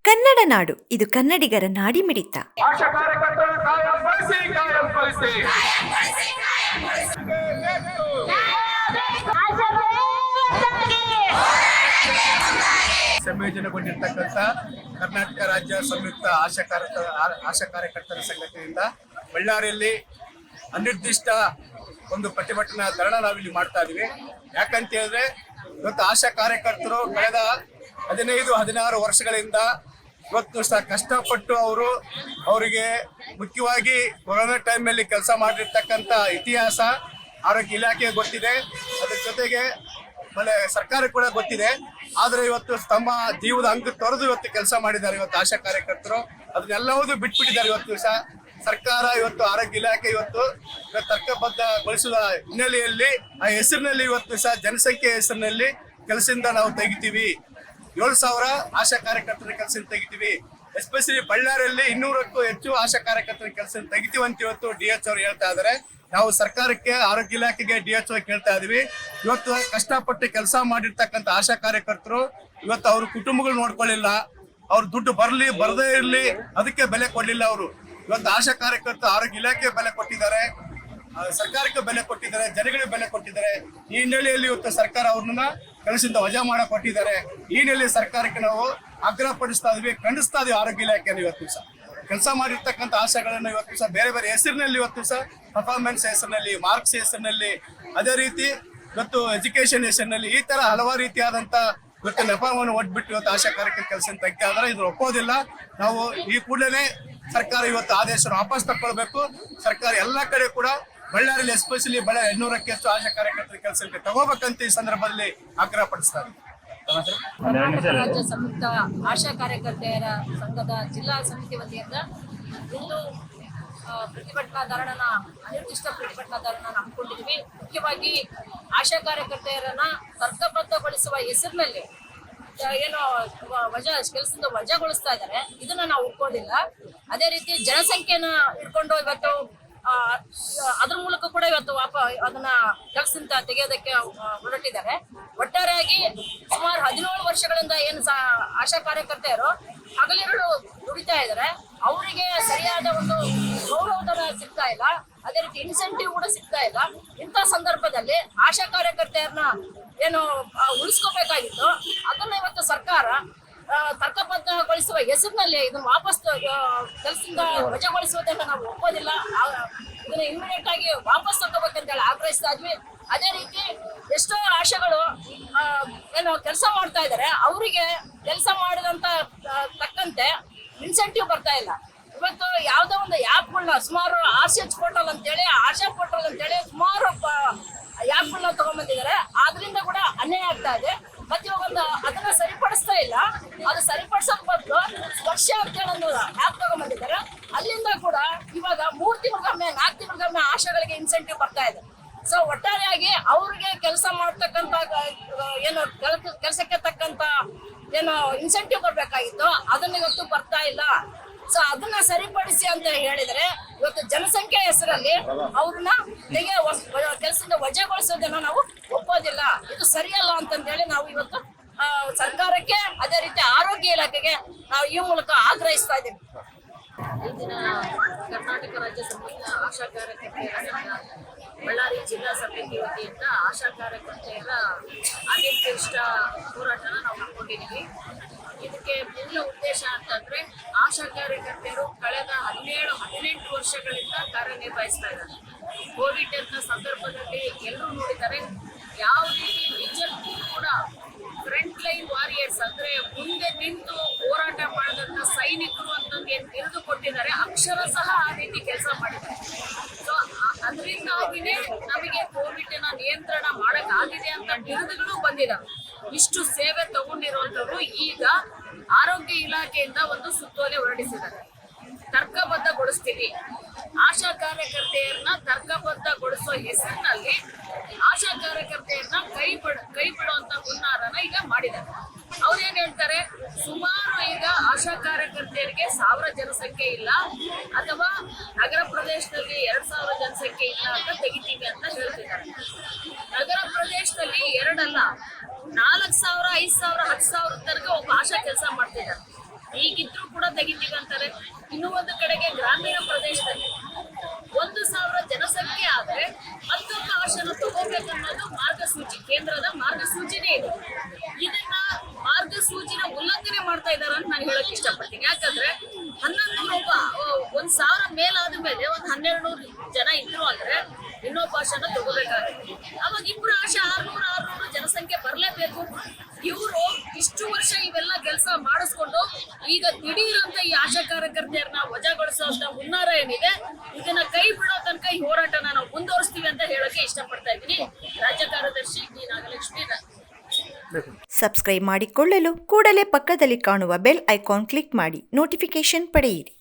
ಕನ್ನಡ ನಾಡು, ಇದು ಕನ್ನಡಿಗರ ನಾಡಿಮಿಡಿತ. ಆಶಾ ಕಾರ್ಯಕರ್ತರು ಕಾಯಂ ಬಳಸಿ ಸಂಯೋಜನೆಗೊಂಡಿರ್ತಕ್ಕಂಥ ಕರ್ನಾಟಕ ರಾಜ್ಯ ಸಂಯುಕ್ತ ಆಶಾ ಕಾರ್ಯಕರ್ತರ ಸಂಘಟನೆಯಿಂದ ಬಳ್ಳಾರಿಯಲ್ಲಿ ಅನಿರ್ದಿಷ್ಟ ಒಂದು ಪ್ರತಿಭಟನಾ ಧರಣ ನಾವಿಲ್ಲಿ ಮಾಡ್ತಾ ಇದೀವಿ. ಯಾಕಂತ ಹೇಳಿದ್ರೆ ಇವತ್ತು ಆಶಾ ಕಾರ್ಯಕರ್ತರು ಕಳೆದ 15-16 ವರ್ಷಗಳಿಂದ ಇವತ್ತು ಸಹ ಕಷ್ಟಪಟ್ಟು ಅವರಿಗೆ ಮುಖ್ಯವಾಗಿ ಕೊರೋನಾ ಟೈಮ್ನಲ್ಲಿ ಕೆಲಸ ಮಾಡಿರ್ತಕ್ಕಂಥ ಇತಿಹಾಸ ಆರೋಗ್ಯ ಇಲಾಖೆ ಗೊತ್ತಿದೆ, ಅದ್ರ ಜೊತೆಗೆ ಸರ್ಕಾರ ಕೂಡ ಗೊತ್ತಿದೆ. ಆದ್ರೆ ಇವತ್ತು ತಮ್ಮ ಜೀವದ ಅಂಗ ತೊರೆದು ಇವತ್ತು ಕೆಲಸ ಮಾಡಿದ್ದಾರೆ ಇವತ್ತು ಆಶಾ ಕಾರ್ಯಕರ್ತರು. ಅದನ್ನೆಲ್ಲವೂ ಬಿಟ್ಬಿಟ್ಟಿದ್ದಾರೆ. ಇವತ್ತು ಸಹ ಸರ್ಕಾರ ಇವತ್ತು ಆರೋಗ್ಯ ಇಲಾಖೆ ಇವತ್ತು ತರ್ಕಬದ್ಧಗೊಳಿಸುವ ಹಿನ್ನೆಲೆಯಲ್ಲಿ ಆ ಹೆಸರಿನಲ್ಲಿ ಇವತ್ತು ಸಹ ಜನಸಂಖ್ಯೆ ಹೆಸರಿನಲ್ಲಿ ಕೆಲಸದಿಂದ ನಾವು ತೆಗಿತೀವಿ. 7,000 ಆಶಾ ಕಾರ್ಯಕರ್ತರ ಕೆಲಸ ತೆಗಿತೀವಿ. ಎಸ್ಪೆಷಲಿ ಬಳ್ಳಾರಿಯಲ್ಲಿ 200ಕ್ಕೂ ಹೆಚ್ಚು ಆಶಾ ಕಾರ್ಯಕರ್ತರ ಕೆಲಸ ತೆಗಿತೀವಿ ಅಂತ ಇವತ್ತು DH ಅವರು ಹೇಳ್ತಾ ಇದ್ದಾರೆ. ನಾವು ಸರ್ಕಾರಕ್ಕೆ, ಆರೋಗ್ಯ ಇಲಾಖೆಗೆ, DH ಕೇಳ್ತಾ ಇದೀವಿ. ಇವತ್ತು ಕಷ್ಟಪಟ್ಟು ಕೆಲಸ ಮಾಡಿರ್ತಕ್ಕಂಥ ಆಶಾ ಕಾರ್ಯಕರ್ತರು ಇವತ್ತು ಅವ್ರ ಕುಟುಂಬಗಳು ನೋಡ್ಕೊಳ್ಳಿಲ್ಲ, ಅವ್ರ ದುಡ್ಡು ಬರದೇ ಇರ್ಲಿ ಅದಕ್ಕೆ ಬೆಲೆ ಕೊಡ್ಲಿಲ್ಲ. ಅವರು ಇವತ್ತು ಆಶಾ ಕಾರ್ಯಕರ್ತರು ಆರೋಗ್ಯ ಇಲಾಖೆ ಬೆಲೆ ಕೊಟ್ಟಿದ್ದಾರೆ, ಸರ್ಕಾರಕ್ಕೆ ಬೆಲೆ ಕೊಟ್ಟಿದ್ದಾರೆ, ಜನಗಳಿಗೆ ಬೆಲೆ ಕೊಟ್ಟಿದ್ದಾರೆ. ಈ ಹಿನ್ನೆಲೆಯಲ್ಲಿ ಇವತ್ತು ಸರ್ಕಾರ ಅವ್ರನ್ನ ಕೆಲಸದಿಂದ ವಜಾ ಮಾಡಕ್ ಕೊಟ್ಟಿದ್ದಾರೆ. ಈ ಹಿನ್ನೆಲೆಯಲ್ಲಿ ಸರ್ಕಾರಕ್ಕೆ ನಾವು ಆಗ್ರಹ ಪಡಿಸ್ತಾ ಇದೀವಿ, ಖಂಡಿಸ್ತಾ ಇದೀವಿ. ಆರೋಗ್ಯ ಇಲಾಖೆಯನ್ನು ಇವತ್ತು ಸಹ ಕೆಲಸ ಮಾಡಿರ್ತಕ್ಕಂಥ ಆಶಾಗಳನ್ನ ಇವತ್ತು ಸಹ ಬೇರೆ ಬೇರೆ ಹೆಸರಿನಲ್ಲಿ ಇವತ್ತು ಸಹ ಪರ್ಫಾರ್ಮೆನ್ಸ್ ಹೆಸರಿನಲ್ಲಿ, ಮಾರ್ಕ್ಸ್ ಹೆಸರಿನಲ್ಲಿ, ಅದೇ ರೀತಿ ಇವತ್ತು ಎಜುಕೇಶನ್ ಹೆಸರಿನಲ್ಲಿ ಈ ತರ ಹಲವಾರು ರೀತಿಯಾದಂತ ಇವತ್ತು ನೆಪವನ್ನು ಒಡ್ಬಿಟ್ಟು ಇವತ್ತು ಆಶಾ ಕಾರ್ಯಕರ್ತರ ಕೆಲಸ ತೆಗ್ತಾ ಇದ್ದಾರೆ. ಇದು ಒಪ್ಪೋದಿಲ್ಲ. ನಾವು ಈ ಕೂಡಲೇ ಸರ್ಕಾರ ಇವತ್ತು ಆದೇಶ ವಾಪಸ್ ತಗೊಳ್ಬೇಕು. ಸರ್ಕಾರ ಎಲ್ಲಾ ಕಡೆ ಕೂಡ ಬಳ್ಳಾರಿಯಲ್ಲಿ ಎಸ್ಪೆಷಲಿ 200ಕ್ಕೆ ಹೆಚ್ಚು ಆಶಾ ಕಾರ್ಯಕರ್ತರ ಕೆಲಸಕ್ಕೆ ತಗೋಬೇಕಂತ ಈ ಸಂದರ್ಭದಲ್ಲಿ ಆಗ್ರಹ ಪಡಿಸ್ತಾರೆ. ಕರ್ನಾಟಕ ರಾಜ್ಯ ಸಂಯುಕ್ತ ಆಶಾ ಕಾರ್ಯಕರ್ತೆಯರ ಸಂಘದ ಜಿಲ್ಲಾ ಸಮಿತಿ ವತಿಯಿಂದ ಇಂದು ಅನಿರ್ದಿಷ್ಟ ಪ್ರತಿಭಟನಾ ಧರಣ ಹಮ್ಮಿಕೊಂಡಿದ್ವಿ. ಮುಖ್ಯವಾಗಿ ಆಶಾ ಕಾರ್ಯಕರ್ತೆಯರನ್ನ ತರ್ಕಬದ್ಧಗೊಳಿಸುವ ಹೆಸರಿನಲ್ಲಿ ಏನೋ ಕೆಲಸದಿಂದ ವಜಾಗೊಳಿಸ್ತಾ ಇದ್ದಾರೆ. ಇದನ್ನ ನಾವು ಒಪ್ಪೋದಿಲ್ಲ. ಅದೇ ರೀತಿ ಜನಸಂಖ್ಯೆನ ಇಟ್ಕೊಂಡು ಇವತ್ತು ಅದ್ರ ಮೂಲಕ ಕೂಡ ಇವತ್ತು ಅದನ್ನ ಕೆಲಸದಿಂದ ತೆಗೆಯೋದಕ್ಕೆ ಹೊರಟಿದ್ದಾರೆ. ಒಟ್ಟಾರೆಯಾಗಿ ಸುಮಾರು 17 ವರ್ಷಗಳಿಂದ ಏನು ಆಶಾ ಕಾರ್ಯಕರ್ತೆಯರು ಹಗಲಿರುಳು ದುಡಿತಾ ಇದ್ದಾರೆ. ಅವರಿಗೆ ಸರಿಯಾದ ಒಂದು ಗೌರವಧನ ಸಿಗ್ತಾ ಇಲ್ಲ, ಅದೇ ರೀತಿ ಇನ್ಸೆಂಟಿವ್ ಕೂಡ ಸಿಗ್ತಾ ಇಲ್ಲ. ಇಂಥ ಸಂದರ್ಭದಲ್ಲಿ ಆಶಾ ಕಾರ್ಯಕರ್ತೆಯರನ್ನ ಏನು ಉಳಿಸ್ಕೋಬೇಕಾಗಿತ್ತು, ಅದನ್ನ ಇವತ್ತು ಸರ್ಕಾರ ತರ್ಕಬದ್ಧಗೊಳಿಸುವ ಹೆಸರಿನಲ್ಲಿ ಇದನ್ನ ವಾಪಸ್ ಕೆಲಸದಿಂದ ವಜಾಗೊಳಿಸುವುದನ್ನ ನಾವು ಒಪ್ಪೋದಿಲ್ಲ. ಇದನ್ನ ಇಮಿಡಿಯೇಟ್ ಆಗಿ ವಾಪಸ್ ತಗೋಬೇಕಂತ ಹೇಳಿ ಆಗ್ರಹಿಸ್ತಾ ಇದ್ವಿ. ಅದೇ ರೀತಿ ಎಷ್ಟೋ ಆಶೆಗಳು ಏನು ಕೆಲಸ ಮಾಡ್ತಾ ಇದ್ದಾರೆ, ಅವರಿಗೆ ಕೆಲಸ ಮಾಡಿದಂತ ತಕ್ಕಂತೆ ಇನ್ಸೆಂಟಿವ್ ಬರ್ತಾ ಇಲ್ಲ. ಇವತ್ತು ಯಾವ್ದೋ ಒಂದು ಆ್ಯಪ್ಗಳನ್ನ ಸುಮಾರು RCH ಪೋರ್ಟಲ್ ಅಂತೇಳಿ, ಆಶಾ ಪೋರ್ಟಲ್ ಅಂತೇಳಿ ಸುಮಾರು ಆ್ಯಪ್ಗಳನ್ನ ತಗೊಂಡ್ಬಂದಿದ್ದಾರೆ. ಆದ್ರಿಂದ ಕೂಡ ಅನ್ಯಾಯ ಆಗ್ತಾ ಇದೆ. ಮತ್ತೆ ಇವಾಗ ಅದನ್ನ ಸರಿಪಡಿಸ್ತಾ ಇಲ್ಲ. ಅದು ಸರಿಪಡಿಸೋದ್ ಬದಲು ಸ್ಪರ್ಶ ಅಂತೇಳಿ ಒಂದು ಆ್ಯಪ್ ತಗೊಂಡ್ಬಂದಿದ್ದಾರೆ. ಅಲ್ಲಿಂದ ಕೂಡ ಇವಾಗ 3 ತಿಂಗಳಿಗೊಮ್ಮೆ 4 ತಿಂಗಳಿಗೊಮ್ಮೆ ಆಶಾಗಳಿಗೆ ಇನ್ಸೆಂಟಿವ್ ಬರ್ತಾ ಇದೆ. ಸೊ ಒಟ್ಟಾರೆಯಾಗಿ ಅವ್ರಿಗೆ ಕೆಲಸ ಮಾಡ್ತಕ್ಕಂಥ ಏನು ಕೆಲಸಕ್ಕೆ ತಕ್ಕಂತ ಏನು ಇನ್ಸೆಂಟಿವ್ ಬರ್ಬೇಕಾಗಿತ್ತು, ಅದನ್ನ ಇವತ್ತು ಬರ್ತಾ ಇಲ್ಲ. ಸೊ ಅದನ್ನ ಸರಿಪಡಿಸಿ ಅಂತ ಹೇಳಿದ್ರೆ ಇವತ್ತು ಜನಸಂಖ್ಯೆ ಹೆಸರಲ್ಲಿ ಅವ್ರನ್ನ ಕೆಲಸದಿಂದ ವಜಾಗೊಳಿಸೋದನ್ನ ನಾವು ಒಪ್ಪೋದಿಲ್ಲ. ಇದು ಸರಿಯಲ್ಲ ಅಂತಂದೇಳಿ ನಾವು ಇವತ್ತು ಸರ್ಕಾರಕ್ಕೆ, ಅದೇ ರೀತಿ ಆರೋಗ್ಯ ಇಲಾಖೆಗೆ ನಾವು ಈ ಮೂಲಕ ಆಗ್ರಹಿಸ್ತಾ ಇದ್ದೀವಿ. ಈ ದಿನ ಕರ್ನಾಟಕ ರಾಜ್ಯ ಸಂಯುಕ್ತ ಆಶಾ ಕಾರ್ಯಕರ್ತೆಯರ ಬಳ್ಳಾರಿ ಜಿಲ್ಲಾ ಸಮಿತಿ ವತಿಯಿಂದ ಆಶಾ ಕಾರ್ಯಕರ್ತೆಯರ ಅನಿರ್ದಿಷ್ಟ ಹೋರಾಟನ ನಾವು ಹಮ್ಮಿಕೊಂಡಿದ್ದೀವಿ. ಇದಕ್ಕೆ ಮೂಲ ಉದ್ದೇಶ ಅಂತಂದ್ರೆ ಆಶಾ ಕಾರ್ಯಕರ್ತೆಯರು ಕಳೆದ 17-18 ವರ್ಷಗಳಿಂದ ಕಾರ್ಯನಿರ್ವಹಿಸ್ತಾ ಇದ್ದಾರೆ. ಕೋವಿಡ್ ಅಂತ ಸಂದರ್ಭದಲ್ಲಿ ಎಲ್ಲರೂ ನೋಡಿದ್ದಾರೆ ಯಾವ ರೀತಿ ನಿಜಕ್ಕೂ ಕೂಡ ಫ್ರಂಟ್ ಲೈನ್ ವಾರಿಯರ್ಸ್ ಅಂದ್ರೆ ಮುಂದೆ ನಿಂತು ಹೋರಾಟ ಮಾಡಿದಂತ ಸೈನಿಕರು ಅಂತಂದು ಏನ್ ಬಿರುದು ಕೊಟ್ಟಿದ್ದಾರೆ, ಅಕ್ಷರಶಃ ಆ ರೀತಿ ಕೆಲಸ ಮಾಡಿದ್ದಾರೆ. ಸೊ ಅದರಿಂದಾಗಿನೇ ನಮಗೆ ಕೋವಿಡ್ ನ ನಿಯಂತ್ರಣ ಮಾಡಕ್ ಆಗಿದೆ ಅಂತ ಬಿರುದುಗಳು ಬಂದಿದ್ದಾವೆ. ಇಷ್ಟು ಸೇವೆ ತಗೊಂಡಿರುವಂತವ್ರು ಈಗ ಆರೋಗ್ಯ ಇಲಾಖೆಯಿಂದ ಒಂದು ಸುತ್ತೋಲೆ ಹೊರಡಿಸಿದ್ದಾರೆ. ತರ್ಕಬದ್ಧಗೊಳಿಸ್ತೀವಿ, ಆಶಾ ಕಾರ್ಯಕರ್ತೆಯರನ್ನ ತರ್ಕಬದ್ಧಗೊಳಿಸೋ ಹೆಸರಿನಲ್ಲಿ ಆಶಾ ಕಾರ್ಯಕರ್ತೆಯರನ್ನ ಕೈ ಬಿಡುವಂತ ಹುನ್ನಾರನ ಈಗ ಮಾಡಿದ್ದಾರೆ. ಅವ್ರೇನ್ ಹೇಳ್ತಾರೆ, ಸುಮಾರು ಈಗ ಆಶಾ ಕಾರ್ಯಕರ್ತೆಯರಿಗೆ 1000 ಜನಸಂಖ್ಯೆ ಇಲ್ಲ ಅಥವಾ ನಗರ ಪ್ರದೇಶದಲ್ಲಿ 2000 ಜನಸಂಖ್ಯೆ ಇಲ್ಲ ಅಂತ ತೆಗಿತೀವಿ ಅಂತ ಹೇಳ್ತಿದ್ದಾರೆ. ನಗರ ಪ್ರದೇಶದಲ್ಲಿ 2 ಅಲ್ಲ, 4,000, 5,000, 10,000 ತನಕ ಒಬ್ಬ ಆಶಾ ಕೆಲಸ ಮಾಡ್ತಿದ್ದಾರೆ. ಈಗಿದ್ರು ಕೂಡ ತೆಗಿತೀವಿ ಅಂತಾರೆ. ಇನ್ನು ಒಂದು ಕಡೆಗೆ ಗ್ರಾಮೀಣ ಪ್ರದೇಶದಲ್ಲಿ 1,000 ಜನಸಂಖ್ಯೆ ಆದ್ರೆ 10 ಆಶನ ತಗೋಬೇಕನ್ನೋದು ಮಾರ್ಗಸೂಚಿ, ಕೇಂದ್ರದ ಮಾರ್ಗಸೂಚಿನೇ ಇದೆ. ಇದನ್ನ ಮಾರ್ಗಸೂಚಿನ ಉಲ್ಲಂಘನೆ ಮಾಡ್ತಾ ಇದಾರೆ ಅಂತ ನಾನು ಹೇಳಕ್ ಇಷ್ಟಪಡ್ತೀನಿ. ಯಾಕಂದ್ರೆ 1,000 ಮೇಲಾದ ಮೇಲೆ ಒಂದು 1,200 ಜನ ಇದ್ರು ಅಂದ್ರೆ ಇನ್ನೊಬ್ಬ ಆಶನ ತಗೋಬೇಕಾಗುತ್ತೆ. ಅವಾಗ ಇಬ್ರು ಆಶೆ 600 ಜನಸಂಖ್ಯೆ ಬರ್ಲೇಬೇಕು. ಇವರು ಇಷ್ಟು ವರ್ಷ ಇವೆಲ್ಲ ಕೆಲಸ ಮಾಡಿಸ್ಕೊಂಡು ಈಗ ದಿಢೀರ್ ಅಂತ ಈ ಆಶಾ ಕಾರ್ಯಕರ್ತೆಯರನ್ನ ವಜಾಗೊಳಿಸುವಂತ ಹುನ್ನಾರ ಏನಿದೆ, ಇದನ್ನ ಕೈ ಬಿಡೋ ತನಕ ಈ ಹೋರಾಟನ ನಾವು ಮುಂದುವರಿಸ್ತೀವಿ ಅಂತ ಹೇಳಕ್ಕೆ ಇಷ್ಟಪಡ್ತಾ ಇದ್ದೀನಿ. ರಾಜ್ಯ ಕಾರ್ಯದರ್ಶಿ ಡಿ ನಾಗಲಕ್ಷ್ಮಿ. ಸಬ್ಸ್ಕ್ರೈಬ್ ಮಾಡಿಕೊಳ್ಳಲು ಕೂಡಲೇ ಪಕ್ಕದಲ್ಲಿ ಕಾಣುವ ಬೆಲ್ ಐಕಾನ್ ಕ್ಲಿಕ್ ಮಾಡಿ ನೋಟಿಫಿಕೇಶನ್ ಪಡೆಯಿರಿ.